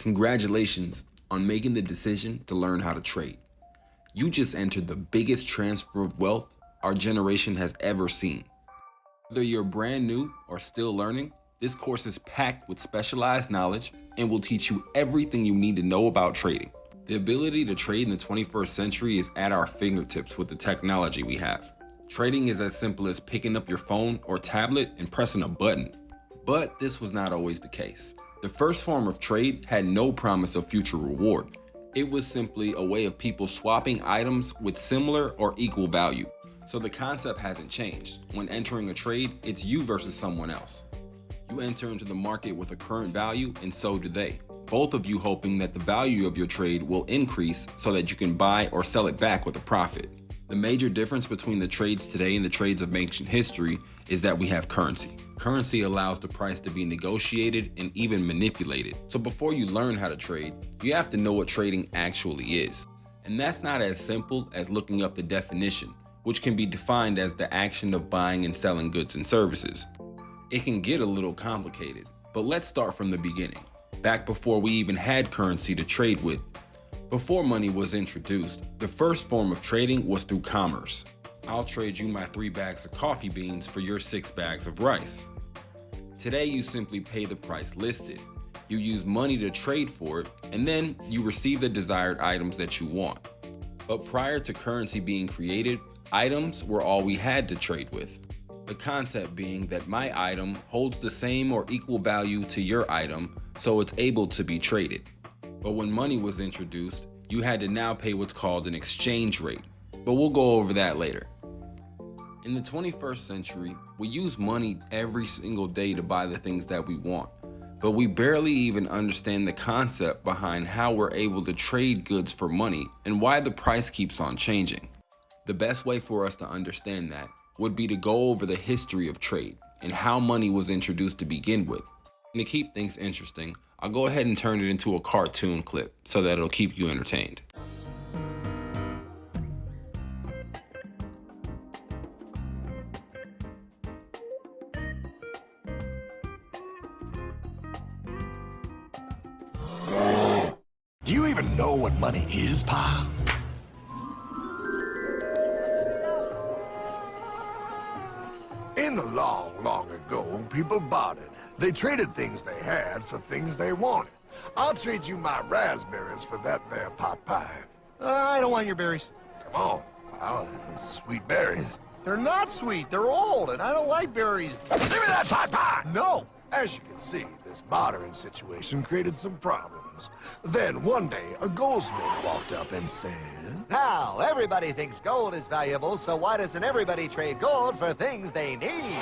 Congratulations on making the decision to learn how to trade. You just entered the biggest transfer of wealth our generation has ever seen. Whether you're brand new or still learning, this course is packed with specialized knowledge and will teach you everything you need to know about trading. The ability to trade in the 21st century is at our fingertips with the technology we have. Trading is as simple as picking up your phone or tablet and pressing a button. But this was not always the case. The first form of trade had no promise of future reward. It was simply a way of people swapping items with similar or equal value. So the concept hasn't changed. When entering a trade, it's you versus someone else. You enter into the market with a current value, and so do they. Both of you hoping that the value of your trade will increase so that you can buy or sell it back with a profit. The major difference between the trades today and the trades of ancient history is that we have currency. Currency allows the price to be negotiated and even manipulated. So before you learn how to trade, you have to know what trading actually is. And that's not as simple as looking up the definition, which can be defined as the action of buying and selling goods and services. It can get a little complicated, but let's start from the beginning, back before we even had currency to trade with. Before money was introduced, the first form of trading was through commerce. I'll trade you my 3 bags of coffee beans for your 6 bags of rice. Today, you simply pay the price listed. You use money to trade for it, and then you receive the desired items that you want. But prior to currency being created, items were all we had to trade with. The concept being that my item holds the same or equal value to your item, so it's able to be traded. But when money was introduced, you had to now pay what's called an exchange rate. But we'll go over that later. In the 21st century, we use money every single day to buy the things that we want, but we barely even understand the concept behind how we're able to trade goods for money and why the price keeps on changing. The best way for us to understand that would be to go over the history of trade and how money was introduced to begin with. And to keep things interesting, I'll go ahead and turn it into a cartoon clip so that it'll keep you entertained. Do you even know what money is, pal? In the long, long ago, people bartered. They traded things they had for things they wanted. I'll trade you my raspberries for that there pot pie. I don't want your berries. Come on, pal, those sweet berries. They're not sweet. They're old, and I don't like berries. Give me that pot pie! No. As you can see, this bartering situation created some problems. Then one day, a goldsmith walked up and said, Now, everybody thinks gold is valuable, so why doesn't everybody trade gold for things they need?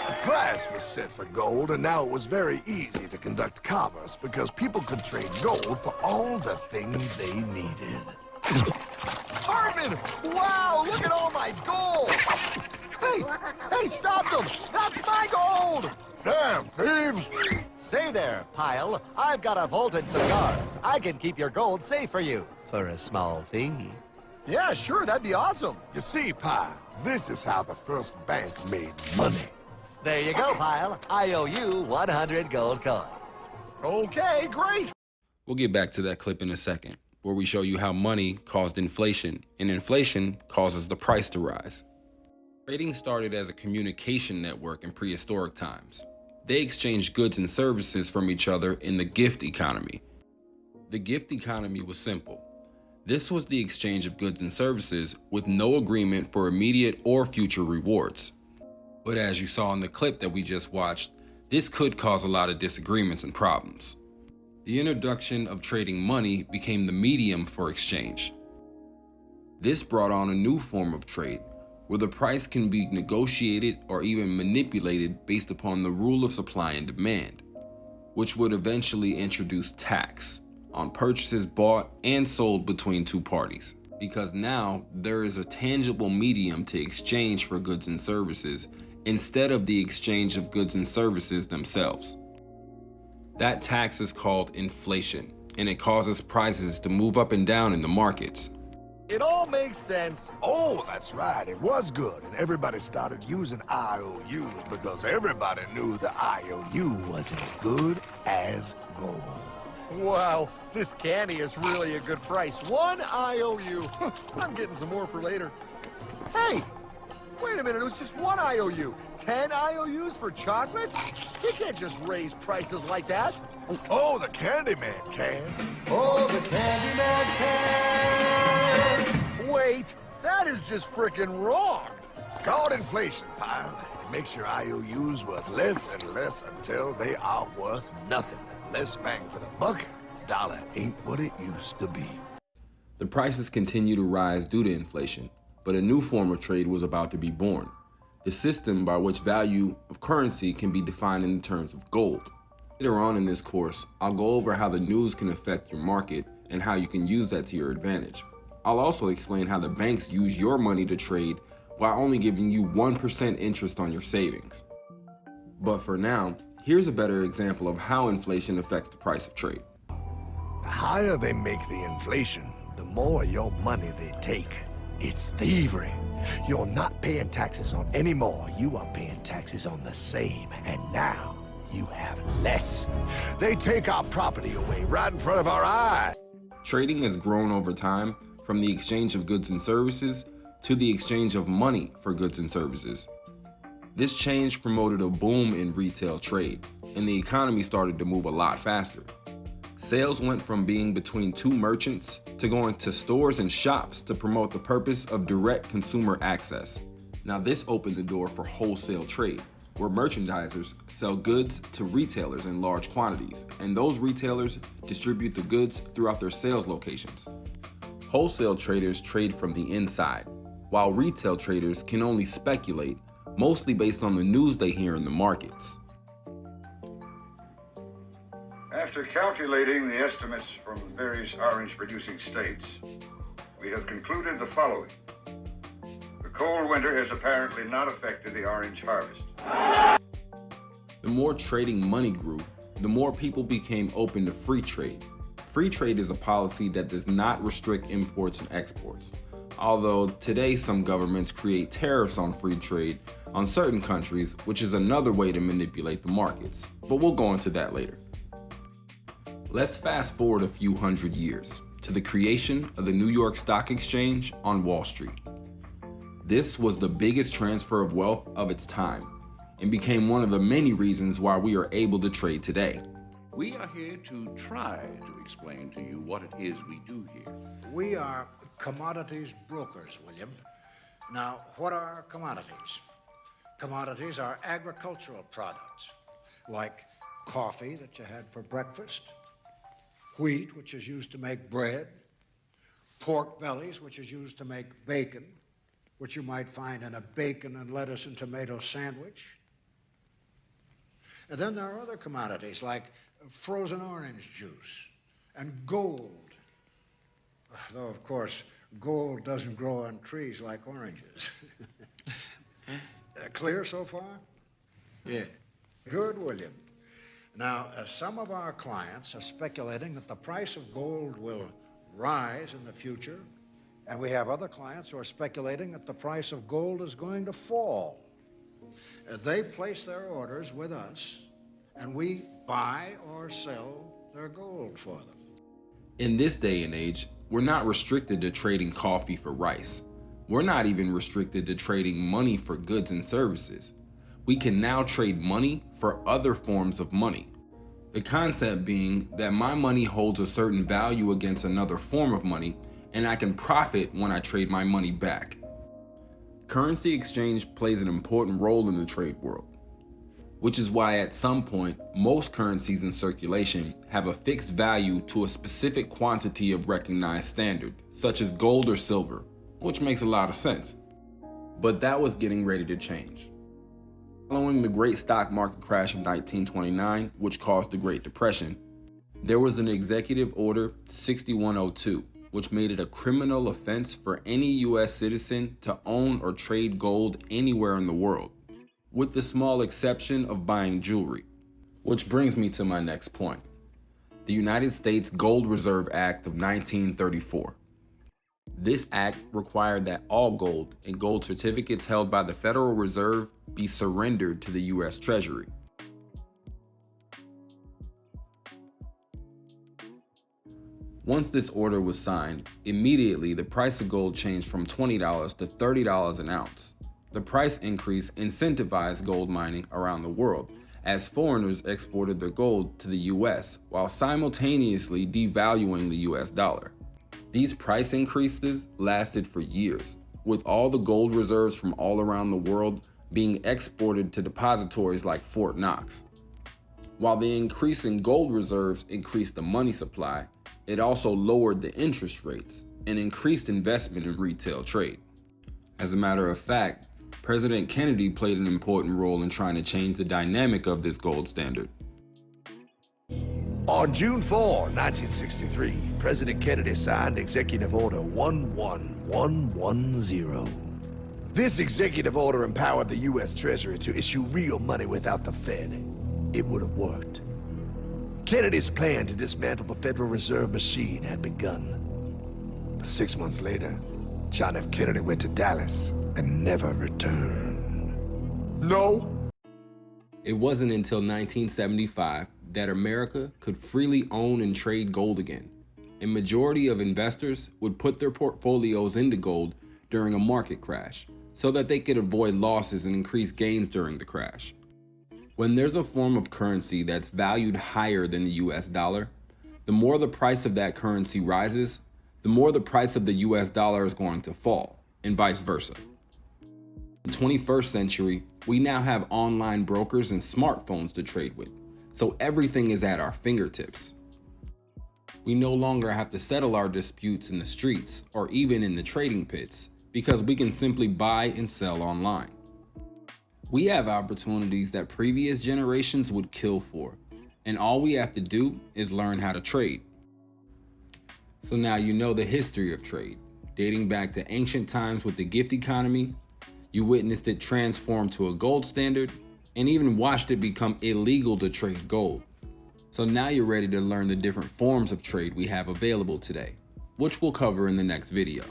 a price was set for gold, and now it was very easy to conduct commerce because people could trade gold for all the things they needed. Hartman! Wow, look at all my gold! Hey, stop them! That's my gold! Damn thieves! Say there, Pyle. I've got a vault and some guards. I can keep your gold safe for you for a small fee. Yeah, sure, that'd be awesome. You see, pal, this is how the first bank made money. There you go, Pyle. I owe you 100 gold coins. Okay, great. We'll get back to that clip in a second, where we show you how money caused inflation, and inflation causes the price to rise. Trading started as a communication network in prehistoric times. They exchanged goods and services from each other in the gift economy. The gift economy was simple. This was the exchange of goods and services with no agreement for immediate or future rewards. But as you saw in the clip that we just watched, this could cause a lot of disagreements and problems. The introduction of trading money became the medium for exchange. This brought on a new form of trade, where the price can be negotiated or even manipulated based upon the rule of supply and demand, which would eventually introduce tax on purchases bought and sold between two parties. Because now there is a tangible medium to exchange for goods and services instead of the exchange of goods and services themselves. That tax is called inflation, and it causes prices to move up and down in the markets. It all makes sense. Oh, that's right, it was good, and everybody started using IOUs because everybody knew the IOU was as good as gold. Wow, this candy is really a good price. 1 IOU. I'm getting some more for later. Hey, wait a minute, it was just 1 IOU. 10 IOUs for chocolate? You can't just raise prices like that. Oh, the Candyman can. Oh, the Candyman can! Wait, that is just frickin' wrong. It's called inflation, pal. It makes your IOUs worth less and less until they are worth nothing. Less bang for the buck. Dollar ain't what it used to be. The prices continue to rise due to inflation, but a new form of trade was about to be born. The system by which value of currency can be defined in terms of gold. Later on in this course, I'll go over how the news can affect your market and how you can use that to your advantage. I'll also explain how the banks use your money to trade while only giving you 1% interest on your savings. But for now, here's a better example of how inflation affects the price of trade. The higher they make the inflation, the more your money they take. It's thievery. You're not paying taxes on any more. You are paying taxes on the same. And now you have less. They take our property away right in front of our eyes. Trading has grown over time from the exchange of goods and services to the exchange of money for goods and services. This change promoted a boom in retail trade, and the economy started to move a lot faster. Sales went from being between two merchants to going to stores and shops to promote the purpose of direct consumer access. Now this opened the door for wholesale trade, where merchandisers sell goods to retailers in large quantities, and those retailers distribute the goods throughout their sales locations. Wholesale traders trade from the inside, while retail traders can only speculate, mostly based on the news they hear in the markets. After calculating the estimates from various orange-producing states, we have concluded the following. The cold winter has apparently not affected the orange harvest. The more trading money grew, the more people became open to free trade. Free trade is a policy that does not restrict imports and exports. Although today some governments create tariffs on free trade on certain countries, which is another way to manipulate the markets. But we'll go into that later. Let's fast forward a few hundred years to the creation of the New York Stock Exchange on Wall Street. This was the biggest transfer of wealth of its time and became one of the many reasons why we are able to trade today. We are here to try to explain to you what it is we do here. We are commodities brokers, William. Now, what are commodities? Commodities are agricultural products, like coffee that you had for breakfast, wheat, which is used to make bread, pork bellies, which is used to make bacon, which you might find in a bacon and lettuce and tomato sandwich. And then there are other commodities like frozen orange juice and gold. Though, of course, gold doesn't grow on trees like oranges. Clear so far? Yeah. Good, William. Now, some of our clients are speculating that the price of gold will rise in the future, and we have other clients who are speculating that the price of gold is going to fall. They place their orders with us, and we buy or sell their gold for them. In this day and age, we're not restricted to trading coffee for rice. We're not even restricted to trading money for goods and services. We can now trade money for other forms of money. The concept being that my money holds a certain value against another form of money, and I can profit when I trade my money back. Currency exchange plays an important role in the trade world, which is why at some point, most currencies in circulation have a fixed value to a specific quantity of recognized standard, such as gold or silver, which makes a lot of sense. But that was getting ready to change. Following the great stock market crash of 1929, which caused the Great Depression, there was an Executive Order 6102, which made it a criminal offense for any U.S. citizen to own or trade gold anywhere in the world, with the small exception of buying jewelry. Which brings me to my next point. The United States Gold Reserve Act of 1934. This act required that all gold and gold certificates held by the Federal Reserve be surrendered to the U.S. Treasury. Once this order was signed, immediately the price of gold changed from $20 to $30 an ounce. The price increase incentivized gold mining around the world, as foreigners exported their gold to the US while simultaneously devaluing the US dollar. These price increases lasted for years, with all the gold reserves from all around the world being exported to depositories like Fort Knox. While the increase in gold reserves increased the money supply, it also lowered the interest rates and increased investment in retail trade. As a matter of fact, President Kennedy played an important role in trying to change the dynamic of this gold standard. On June 4, 1963, President Kennedy signed Executive Order 11110. This executive order empowered the U.S. Treasury to issue real money without the Fed. It would have worked. Kennedy's plan to dismantle the Federal Reserve machine had begun. 6 months later, John F. Kennedy went to Dallas and never returned. No? It wasn't until 1975 that America could freely own and trade gold again. A majority of investors would put their portfolios into gold during a market crash so that they could avoid losses and increase gains during the crash. When there's a form of currency that's valued higher than the US dollar, the more the price of that currency rises, the more the price of the US dollar is going to fall, and vice versa. In the 21st century, we now have online brokers and smartphones to trade with, so everything is at our fingertips. We no longer have to settle our disputes in the streets or even in the trading pits, because we can simply buy and sell online. We have opportunities that previous generations would kill for, and all we have to do is learn how to trade. So now you know the history of trade, dating back to ancient times with the gift economy. You witnessed it transform to a gold standard, and even watched it become illegal to trade gold. So now you're ready to learn the different forms of trade we have available today, which we'll cover in the next video.